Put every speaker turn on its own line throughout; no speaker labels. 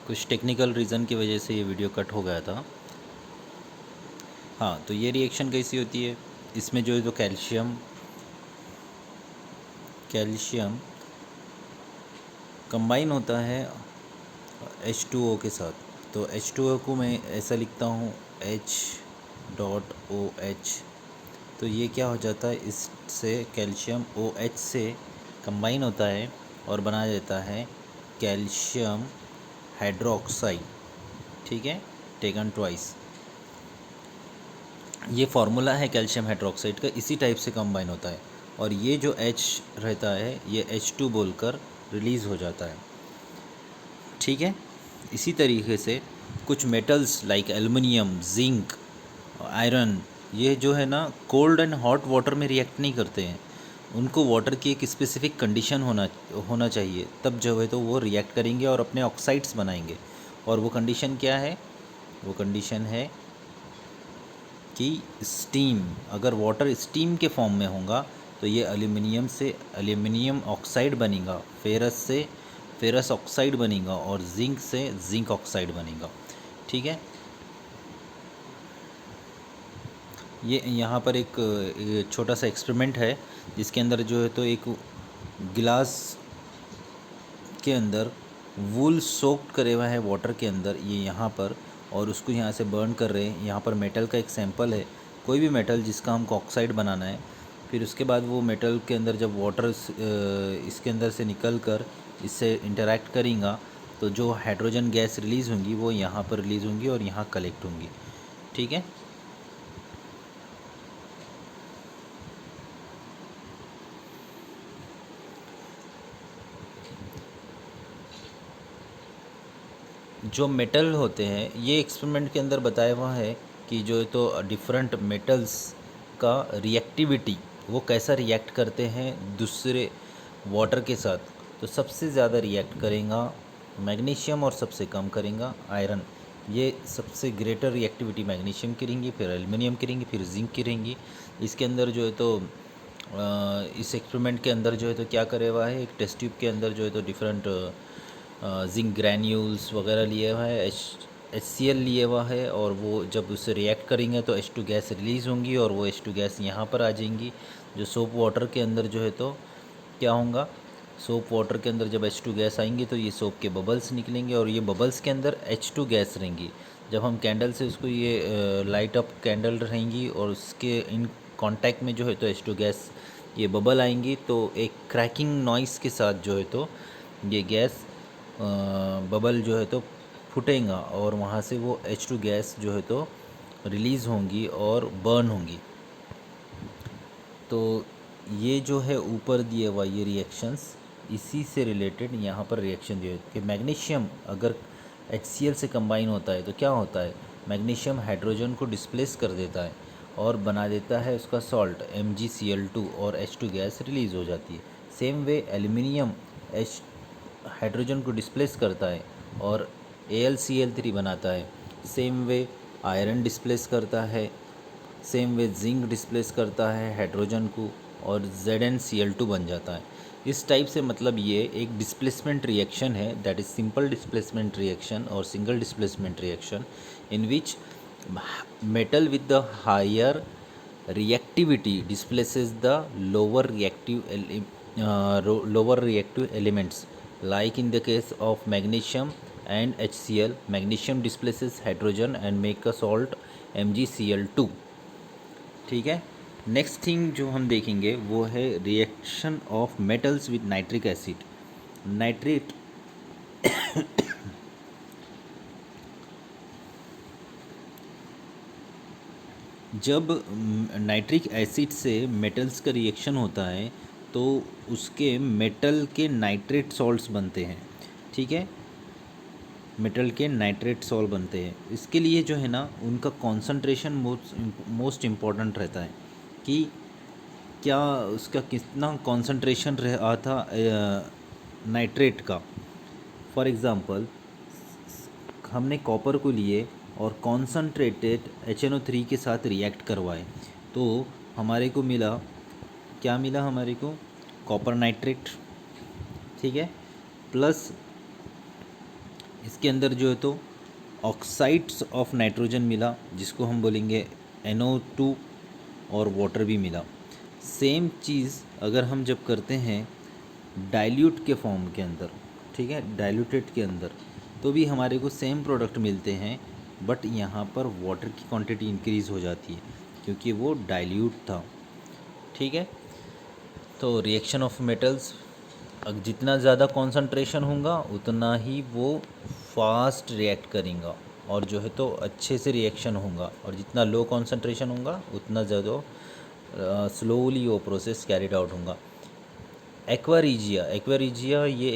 कुछ technical reason की वजह से ये वीडियो कट हो गया था। हाँ, तो ये रिएक्शन कैसी होती है, इसमें जो है तो कैल्शियम कंबाइन होता है H2O के साथ। तो H2O को मैं ऐसा लिखता हूँ H.OH। तो ये क्या हो जाता है, इससे कैल्शियम OH से कंबाइन होता है और बना देता है कैल्शियम हाइड्रोक्साइड। ठीक है, टेकन ट्वाइस। ये फार्मूला है कैल्शियम हाइड्रोक्साइड का, इसी टाइप से कंबाइन होता है और ये जो H रहता है ये H2 बोलकर रिलीज़ हो जाता है। ठीक है, इसी तरीके से कुछ metals like aluminium, zinc, iron, ये जो है ना कोल्ड एंड हॉट वाटर में रिएक्ट नहीं करते हैं। उनको वाटर की एक स्पेसिफिक कंडीशन होना चाहिए, तब जो है तो वो रिएक्ट करेंगे और अपने ऑक्साइड्स बनाएंगे। और वो कंडीशन क्या है, वो कंडीशन है कि स्टीम, अगर वाटर स्टीम के फॉर्म में होगा तो ये एल्युमिनियम से एल्युमिनियम ऑक्साइड बनेगा, फेरस से फेरस ऑक्साइड बनेगा और जिंक से जिंक ऑक्साइड बनेगा। ठीक है, ये यहाँ पर एक छोटा सा एक्सपेरिमेंट है जिसके अंदर जो है तो एक गिलास के अंदर वूल सोक्ड करे हुआ है वाटर के अंदर, ये यहाँ पर, और उसको यहाँ से बर्न कर रहे हैं। यहाँ पर मेटल का एक सैंपल है, कोई भी मेटल जिसका हमको ऑक्साइड बनाना है। फिर उसके बाद वो मेटल के अंदर जब वाटर इसके अंदर से निकल कर इससे इंटरेक्ट करेगा तो जो हाइड्रोजन गैस रिलीज़ होंगी वो यहाँ पर रिलीज़ होंगी और यहाँ कलेक्ट होंगी। ठीक है, जो मेटल होते हैं, ये एक्सपेरिमेंट के अंदर बताया हुआ है कि जो है तो डिफरेंट मेटल्स का रिएक्टिविटी, वो कैसा रिएक्ट करते हैं दूसरे वाटर के साथ। तो सबसे ज़्यादा रिएक्ट करेगा मैग्नीशियम और सबसे कम करेगा आयरन। ये सबसे ग्रेटर रिएक्टिविटी मैग्नीशियम करेंगी, फिर एल्युमिनियम करेंगी, फिर जिंक करेंगी। इसके अंदर जो है तो इस एक्सपेरिमेंट के अंदर जो है तो क्या करे हुआ है, एक टेस्ट ट्यूब के अंदर जो है तो डिफरेंट जिंक ग्रैन्यूल्स वगैरह लिए हुआ है, HCl लिए हुआ है, और वो जब उससे रिएक्ट करेंगे तो H2 गैस रिलीज़ होंगी और वो H2 गैस यहाँ पर आ जाएंगी। जो सोप वाटर के अंदर जो है तो क्या होगा, सोप वाटर के अंदर जब H2 गैस आएंगी तो ये सोप के बबल्स निकलेंगे और ये बबल्स के अंदर H2 गैस रहेंगी। जब हम कैंडल से उसको ये लाइट अप कैंडल रहेंगी और उसके इन कांटेक्ट में जो है तो H2 गैस ये बबल आएंगी, तो एक क्रैकिंग नॉइस के साथ जो है तो ये गैस बबल जो है तो फूटेगा और वहाँ से वो H2 गैस जो है तो रिलीज़ होंगी और बर्न होंगी। तो ये जो है ऊपर दिए हुआ ये रिएक्शंस, इसी से रिलेटेड यहाँ पर रिएक्शन दिए कि मैग्नीशियम अगर HCl से कंबाइन होता है तो क्या होता है, मैग्नीशियम हाइड्रोजन को डिस्प्लेस कर देता है और बना देता है उसका सॉल्ट MgCl2 और H2 गैस रिलीज़ हो जाती है। Same way aluminium H hydrogen को डिस्प्लेस करता है और AlCl3 बनाता है। सेम वे आयरन डिस्प्लेस करता है, सेम वे जिंक डिस्प्लेस करता है हाइड्रोजन को और ZnCl2 बन जाता है। इस टाइप से मतलब ये एक डिस्प्लेसमेंट रिएक्शन है, that is simple displacement reaction और single displacement reaction in which metal with the higher reactivity displaces the lower reactive elements, like in the case of magnesium and HCl. Magnesium displaces hydrogen and make a salt MgCl2। ठीक है, next thing जो हम देखेंगे वो है reaction of metals with nitric acid. Nitrate जब nitric acid से metals का रिएक्शन होता है तो उसके मेटल के नाइट्रेट सॉल्ट्स बनते हैं। ठीक है, मेटल के नाइट्रेट सॉल्ट बनते हैं। इसके लिए जो है ना उनका कॉन्सेंट्रेशन मोस्ट इम्पॉर्टेंट रहता है कि क्या उसका कितना कॉन्सेंट्रेशन रहा था नाइट्रेट का। फॉर एग्ज़ाम्पल हमने कॉपर को लिए और कॉन्सनट्रेटेड HNO3 के साथ रिएक्ट करवाए तो हमारे को मिला, क्या मिला हमारे को, कॉपर नाइट्रेट। ठीक है, प्लस इसके अंदर जो है तो ऑक्साइड्स ऑफ नाइट्रोजन मिला, जिसको हम बोलेंगे NO2, और वाटर भी मिला। सेम चीज़ अगर हम जब करते हैं डाइल्यूट के फॉर्म के अंदर, ठीक है, डाइल्यूटेड के अंदर, तो भी हमारे को सेम प्रोडक्ट मिलते हैं, बट यहाँ पर वाटर की क्वांटिटी इंक्रीज़ हो जाती है क्योंकि वो डाइल्यूट था, ठीक है। तो रिएक्शन ऑफ मेटल्स, जितना ज़्यादा कॉन्सेंट्रेशन होगा उतना ही वो फास्ट रिएक्ट करेगा और जो है तो अच्छे से रिएक्शन होगा, और जितना लो कॉन्सेंट्रेशन होगा उतना ज़्यादा स्लोली वो प्रोसेस कैरिड आउट होगा। एक्वा ये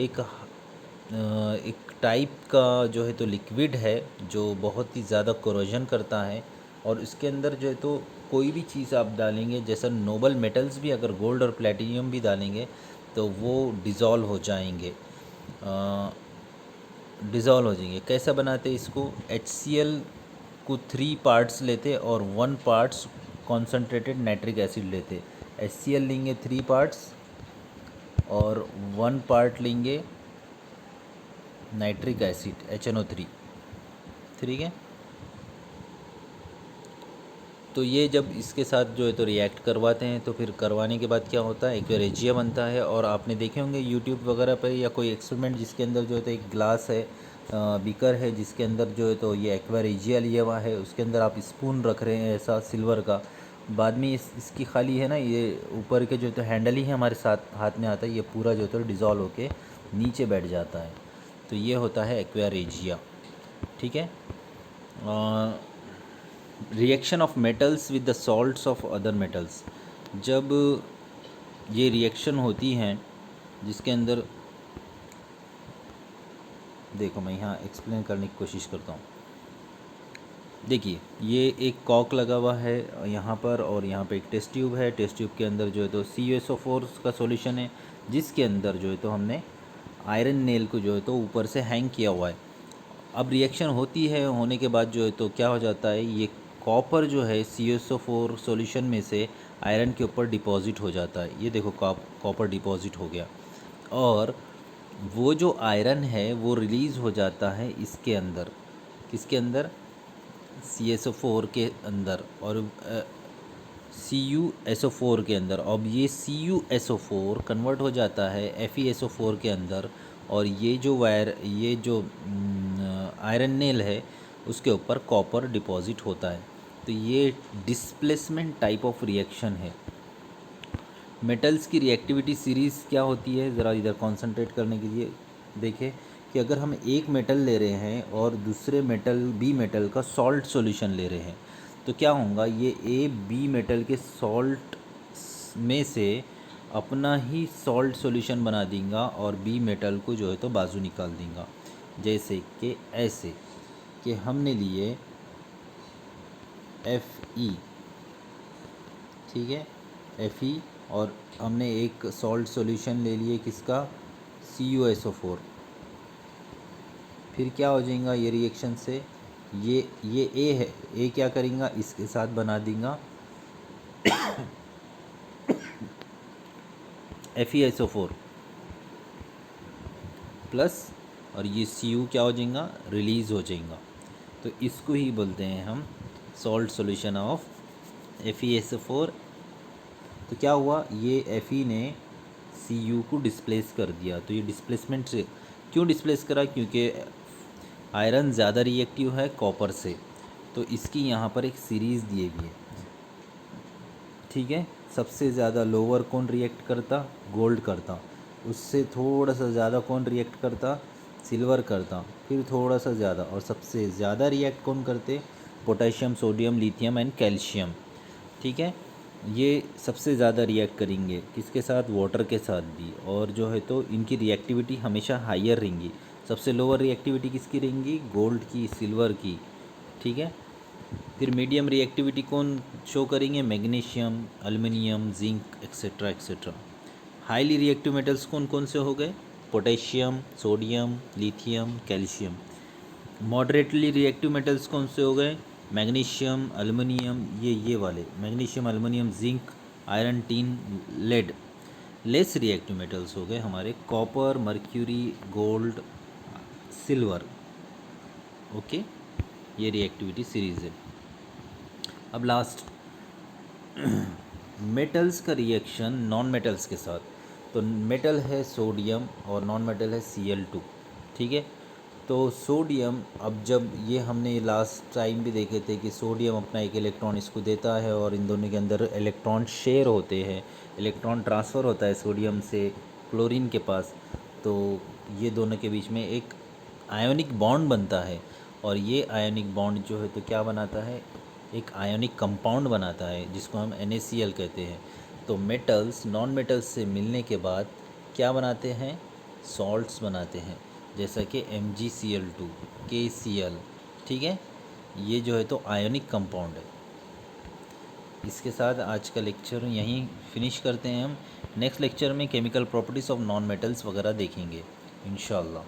एक टाइप का जो है तो लिक्विड है जो बहुत ही ज़्यादा कोरोजन करता है, और इसके अंदर जो है तो कोई भी चीज़ आप डालेंगे, जैसा नोबल मेटल्स भी, अगर गोल्ड और प्लेटिनियम भी डालेंगे तो वो डिज़ोल्व हो जाएंगे। कैसा बनाते इसको? HCl को 3 पार्ट्स लेते और 1 पार्ट्स कॉन्सनट्रेटेड नाइट्रिक एसिड लेते। HCl लेंगे 3 पार्ट्स और 1 पार्ट लेंगे नाइट्रिक एसिड HNO3, ठीक है। तो ये जब इसके साथ जो है तो रिएक्ट करवाते हैं, तो फिर करवाने के बाद क्या होता है, एक्वेरेजिया बनता है। और आपने देखे होंगे यूट्यूब वगैरह पर या कोई एक्सपेरिमेंट जिसके अंदर जो है तो एक ग्लास है, बीकर है, जिसके अंदर जो है तो ये एक्वेरेजिया लिया हुआ है, उसके अंदर आप स्पून रख रहे हैं ऐसा सिल्वर का, बाद में इसकी खाली है ना, ये ऊपर के जो है तो हैंडल ही हमारे साथ हाथ में आता है, ये पूरा जो है तो डिज़ोल्व होके नीचे बैठ जाता है। तो ये होता है एक्वेरेजिया, ठीक है। Reaction of metals with the salts of other metals, जब ये रिएक्शन होती हैं जिसके अंदर, देखो मैं यहाँ एक्सप्लेन करने की कोशिश करता हूँ। देखिए ये एक कॉक लगा हुआ है यहाँ पर, और यहाँ पे एक टेस्ट ट्यूब है। टेस्ट ट्यूब के अंदर जो है तो CuSO4 का सॉल्यूशन है, जिसके अंदर जो है तो हमने आयरन नेल को जो है तो ऊपर से हैंग किया हुआ है। अब रिएक्शन होती है, होने के बाद जो है तो क्या हो जाता है, ये कॉपर जो है CuSO4 सॉल्यूशन में से आयरन के ऊपर डिपॉजिट हो जाता है। ये देखो कॉपर डिपॉजिट हो गया, और वो जो आयरन है वो रिलीज़ हो जाता है इसके अंदर, किसके अंदर, CuSO4 के अंदर, और CuSO4 के अंदर। अब ये CuSO4 कन्वर्ट हो जाता है FeSO4 के अंदर, और ये जो आयरन नेल है उसके ऊपर कॉपर डिपॉजिट होता है। तो ये डिस्प्लेसमेंट टाइप ऑफ रिएक्शन है। मेटल्स की रिएक्टिविटी सीरीज़ क्या होती है, ज़रा इधर कंसंट्रेट करने के लिए देखें कि अगर हम एक मेटल ले रहे हैं और दूसरे बी मेटल का सॉल्ट सॉल्यूशन ले रहे हैं, तो क्या होगा, ये बी मेटल के सॉल्ट में से अपना ही सॉल्ट सॉल्यूशन बना देगा और बी मेटल को जो है तो बाजू निकाल देगा। जैसे कि ऐसे कि हमने लिए Fe, ठीक है, Fe, और हमने एक सॉल्ट सॉल्यूशन ले लिए किसका, CuSO4। फिर क्या हो जाएगा ये रिएक्शन से, ये A है, A क्या करेगा, इसके साथ बना देगा FeSO4 प्लस, और ये Cu क्या हो जाएगा, रिलीज़ हो जाएगा। तो इसको ही बोलते हैं हम सॉल्ट सॉल्यूशन ऑफ FeSO4। तो क्या हुआ, ये Fe ने Cu को डिस्प्लेस कर दिया। तो ये डिस्प्लेसमेंट से क्यों डिस्प्लेस करा, क्योंकि आयरन ज़्यादा रिएक्टिव है कॉपर से, तो इसकी यहाँ पर एक सीरीज़ दी हुई है, ठीक है। सबसे ज़्यादा लोअर कौन रिएक्ट करता, गोल्ड करता, उससे थोड़ा सा ज़्यादा कौन रिएक्ट करता, सिल्वर करता, फिर थोड़ा सा ज़्यादा, और सबसे ज़्यादा रिएक्ट कौन करते, potassium, sodium, lithium and calcium, ठीक है। ये सबसे ज़्यादा रिएक्ट करेंगे किसके साथ, वाटर के साथ भी, और जो है तो इनकी रिएक्टिविटी हमेशा हायर रहेंगी। सबसे लोअर रिएक्टिविटी किसकी रहेंगी, गोल्ड की, सिल्वर की, ठीक है। फिर मीडियम रिएक्टिविटी कौन शो करेंगे, magnesium, aluminium, zinc etcetera etcetera. Highly reactive metals कौन कौन से हो गए, potassium, sodium, lithium, calcium. Moderately reactive metals कौन से हो गए, मैग्नीशियम, एल्युमिनियम, ये वाले magnesium, aluminium, zinc, iron, tin, lead. Less reactive metals हो गए हमारे copper, mercury, gold, silver, okay, ये रिएक्टिविटी सीरीज़ है। अब लास्ट मेटल्स का रिएक्शन नॉन मेटल्स के साथ। तो मेटल है सोडियम और नॉन मेटल है Cl2, ठीक है। तो सोडियम, अब जब ये हमने लास्ट टाइम भी देखे थे कि सोडियम अपना एक इलेक्ट्रॉन इसको देता है और इन दोनों के अंदर इलेक्ट्रॉन शेयर होते हैं, इलेक्ट्रॉन ट्रांसफ़र होता है सोडियम से क्लोरीन के पास। तो ये दोनों के बीच में एक आयोनिक बॉन्ड बनता है और ये आयोनिक बॉन्ड जो है तो क्या बनाता है, एक आयोनिक कंपाउंड बनाता है जिसको हम NaCl कहते हैं। तो मेटल्स नॉन मेटल्स से मिलने के बाद क्या बनाते हैं, सॉल्ट्स बनाते हैं, जैसा कि MgCl2, KCl, ठीक है। ये जो है तो आयोनिक कंपाउंड है। इसके साथ आज का लेक्चर यहीं फिनिश करते हैं हम। नेक्स्ट लेक्चर में chemical properties of non metals वगैरह देखेंगे इंशाल्लाह।